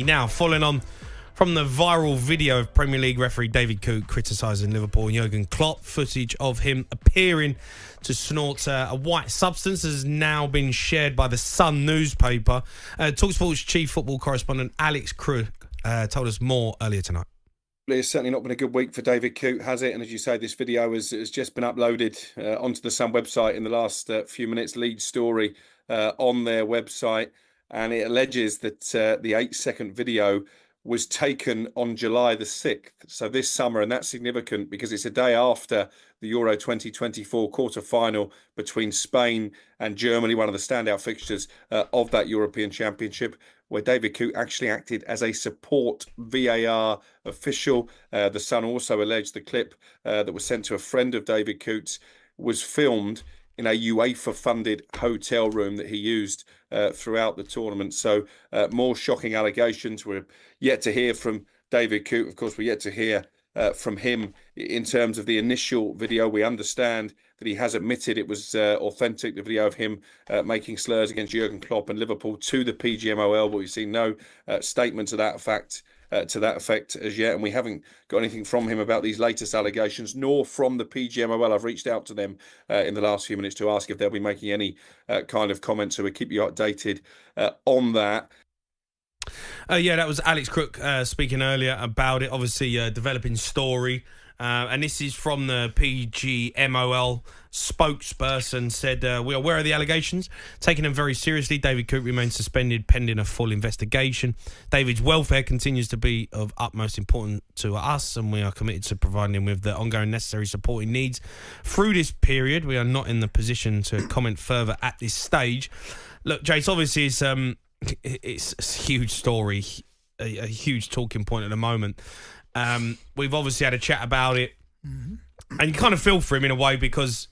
Now, following on from the viral video of Premier League referee David Coote criticising Liverpool and Jurgen Klopp, footage of him appearing to snort a white substance has now been shared by the Sun newspaper. talkSPORT's chief football correspondent Alex Coote told us more earlier tonight. It's certainly not been a good week for David Coote, has it? And as you say, this video has just been uploaded onto the Sun website in the last few minutes, lead story on their website. And it alleges that the 8-second video was taken on July the 6th, so this summer, and that's significant because it's a day after the Euro 2024 quarter-final between Spain and Germany, one of the standout fixtures of that European Championship, where David Coote actually acted as a support VAR official. The Sun also alleged the clip that was sent to a friend of David Coote's was filmed in a UEFA-funded hotel room that he used throughout the tournament. So more shocking allegations. We're yet to hear from David Coote. Of course, we're yet to hear from him in terms of the initial video. We understand that he has admitted it was authentic, the video of him making slurs against Jurgen Klopp and Liverpool to the PGMOL, but we've seen no statement to that effect as yet, and we haven't got anything from him about these latest allegations, nor from the PGMOL. I've reached out to them in the last few minutes to ask if they'll be making any kind of comment, so we'll keep you updated on that. Yeah, that was Alex Coote speaking earlier about it, obviously developing story. And this is from the PGMOL spokesperson, said, we are aware of the allegations, taking them very seriously. David Coote remains suspended pending a full investigation. David's welfare continues to be of utmost importance to us, and we are committed to providing him with the ongoing necessary support he needs through this period. We are not in the position to comment further at this stage. Look, Jace, obviously it's a huge story, a huge talking point at the moment. We've obviously had a chat about it, and you kind of feel for him in a way because,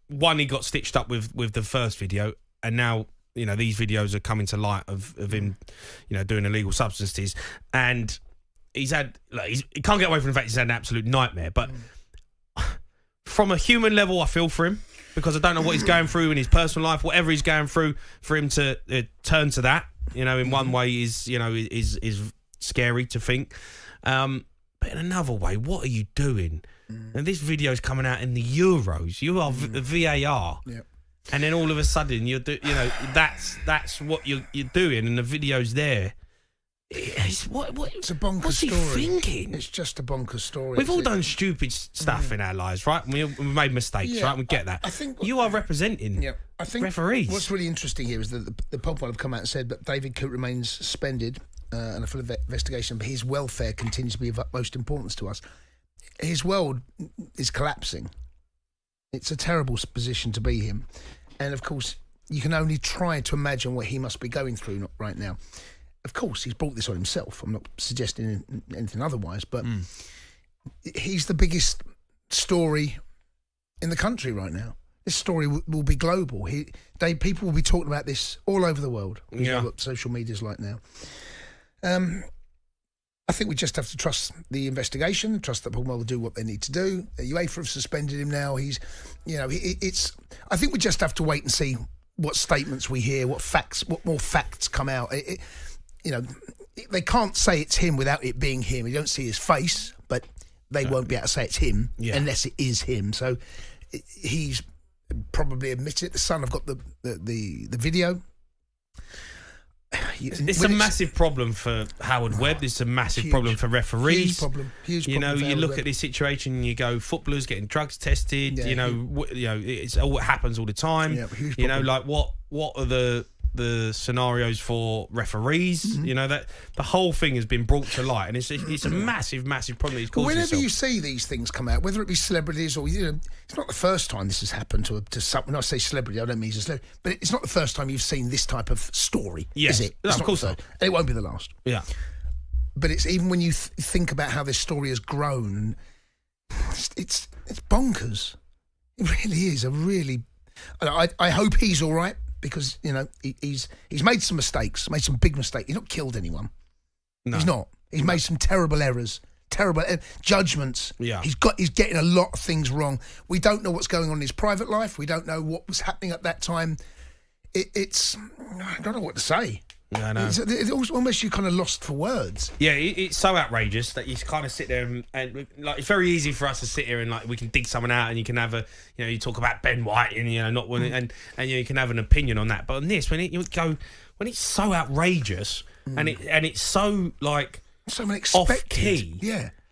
one, he got stitched up with the first video, and now, you know, these videos are coming to light of him, you know, doing illegal substances, and he's had, like, he can't get away from the fact he's had an absolute nightmare, but from a human level, I feel for him because I don't know what he's going through in his personal life, whatever he's going through, for him to turn to that, you know, in one way is scary to think. But in another way, what are you doing? And this video is coming out in the Euros. You are VAR, and then all of a sudden that's what you're doing, and the video's there. It's a bonkers story. What's he thinking? It's just a bonkers story. We've all done stupid stuff in our lives, right? We've made mistakes, right? We get that. I think you are representing referees. What's really interesting here is that the PGMOL have come out and said that David Coote remains suspended and a full investigation, but his welfare continues to be of utmost importance to us. His world is collapsing. It's a terrible position to be in. And, of course, you can only try to imagine what he must be going through right now. Of course, he's brought this on himself. I'm not suggesting anything otherwise, but he's the biggest story in the country right now. This story will be global. People will be talking about this all over the world. You know what social media's like now. I think we just have to trust the investigation, trust that PGMOL will do what they need to do. UEFA have suspended him now. I think we just have to wait and see what statements we hear, what more facts come out. They can't say it's him without it being him. You don't see his face, but they won't be able to say it's him unless it is him. So he's probably admitted it. The Sun have got the video. It's a massive problem for Howard Webb. It's a massive problem for referees. Huge problem. You look at this situation and you go, footballers getting drugs tested. It's all happens all the time. Yeah, huge problem. Like what are the scenarios for referees? That the whole thing has been brought to light, and it's a massive problem. Whenever you see these things come out, whether it be celebrities or it's not the first time this has happened to someone. When I say celebrity, I don't mean he's a celebrity, but it's not the first time you've seen this type of story, is it? Of course not. And it won't be the last. Yeah, but it's even when you think about how this story has grown, it's bonkers. It really is I hope he's all right. Because, he's made some mistakes, made some big mistakes. He's not killed anyone. No. He's not. He's made some terrible errors, terrible judgments. Yeah. He's getting a lot of things wrong. We don't know what's going on in his private life. We don't know what was happening at that time. I don't know what to say. I know. It's almost you're kind of lost for words. Yeah, it's so outrageous that you kind of sit there and like it's very easy for us to sit here and like we can dig someone out and you can have you talk about Ben White and not one and you can have an opinion on that. But on this, when it's so outrageous and it's so like someone expected, off key,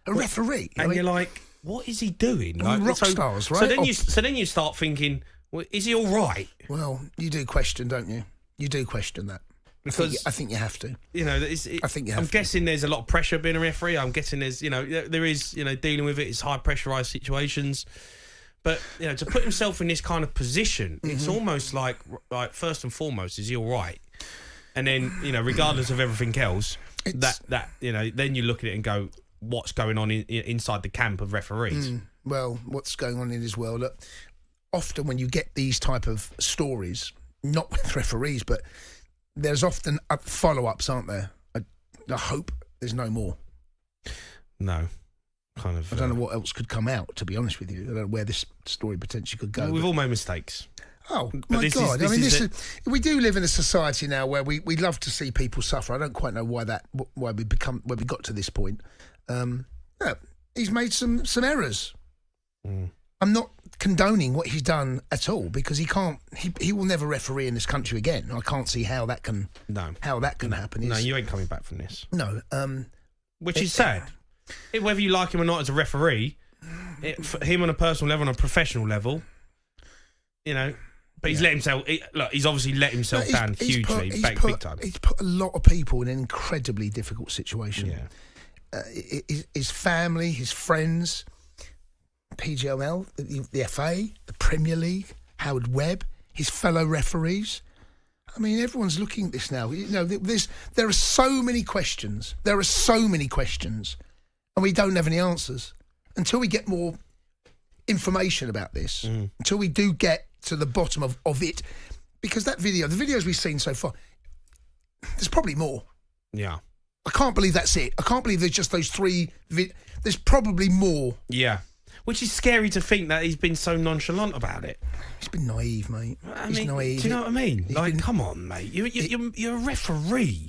a referee, and you're like, what is he doing? Like, rock stars, right? So then you start thinking, well, is he all right? Well, you do question, don't you? You do question that. Because I think you have to. I think I'm guessing there's a lot of pressure being a referee. I'm guessing there's, there is, dealing with it. It's high pressurized situations. But, to put himself in this kind of position, it's almost like first and foremost, is he all right? And then, regardless of everything else, then you look at it and go, what's going on inside the camp of referees? Well, what's going on in his world? Look, often when you get these type of stories, not with referees, but there's often follow-ups, aren't there? I hope there's no more. No. Kind of. I don't know what else could come out, to be honest with you. I don't know where this story potentially could go. Well, we've all made mistakes. Oh, my God. We do live in a society now where we love to see people suffer. I don't quite know why we got to this point. He's made some errors. I'm not condoning what he's done at all because he will never referee in this country again. I can't see how that can happen. No, you ain't coming back from this. No. Which is sad. Whether you like him or not as a referee, for him on a personal level, on a professional level, but he's let himself. He's obviously let himself down hugely, big time. He's put a lot of people in an incredibly difficult situation. Yeah. His family, his friends, PGMOL, the FA, the Premier League, Howard Webb, his fellow referees. I mean, everyone's looking at this now. There are so many questions. And we don't have any answers until we get more information about this, until we do get to the bottom of it. Because the videos we've seen so far, there's probably more. Yeah. I can't believe that's it. I can't believe there's just those three. There's probably more. Yeah. Which is scary to think that he's been so nonchalant about it. He's been naive, mate. He's naive. Do you know what I mean? Come on, mate. You're a referee.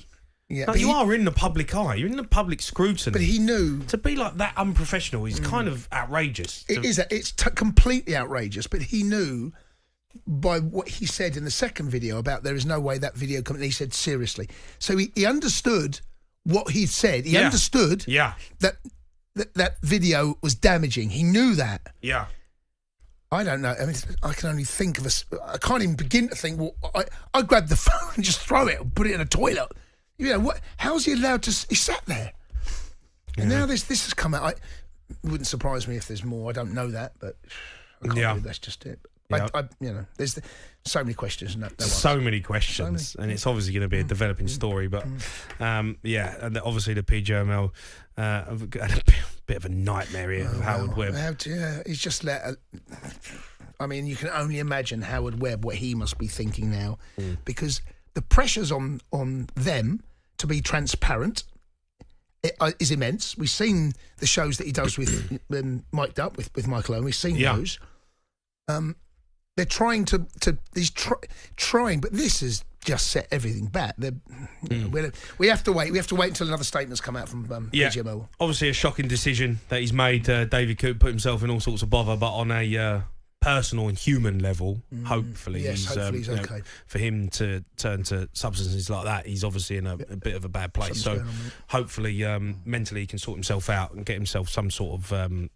Yeah, you are in the public eye. You're in the public scrutiny. But he knew to be like that unprofessional is kind of outrageous. It's completely outrageous. But he knew by what he said in the second video about there is no way that video can. He said seriously. So he understood what he said. He understood. Yeah. That video was damaging. He knew that. Yeah. I don't know. I mean, I can only think of I can't even begin to think. Well, I grab the phone and just throw it and put it in a toilet. What? How's he allowed to? He sat there, and now this has come out. It wouldn't surprise me if there's more. I don't know that, but I can't believe that's just it. There's so many questions. So many questions, and it's obviously going to be a developing story. But and obviously the PGMOL have had a bit of a nightmare here with Howard Webb. He's just let. I mean, you can only imagine Howard Webb what he must be thinking now, because the pressures on them to be transparent is immense. We've seen the shows that he does with mic'd up with Michael Owen. We've seen those. They're trying he's trying, but this has just set everything back. We have to wait. We have to wait until another statement's come out from PGMOL. Obviously, a shocking decision that he's made. David Coote put himself in all sorts of bother, but on a personal and human level, hopefully he's okay. For him to turn to substances like that, he's obviously in a bit of a bad place. Something's so hopefully mentally he can sort himself out and get himself some sort of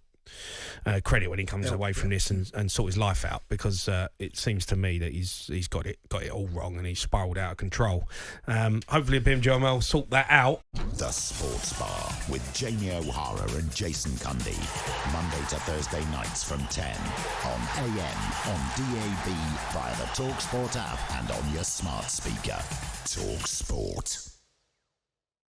credit when he comes away from this and sort his life out, because it seems to me that he's got it all wrong and he's spiralled out of control. Hopefully PGMOL sort that out. The Sports Bar with Jamie O'Hara and Jason Cundy, Monday to Thursday nights from 10 on AM, on DAB, via the talkSPORT app and on your smart speaker. talkSPORT.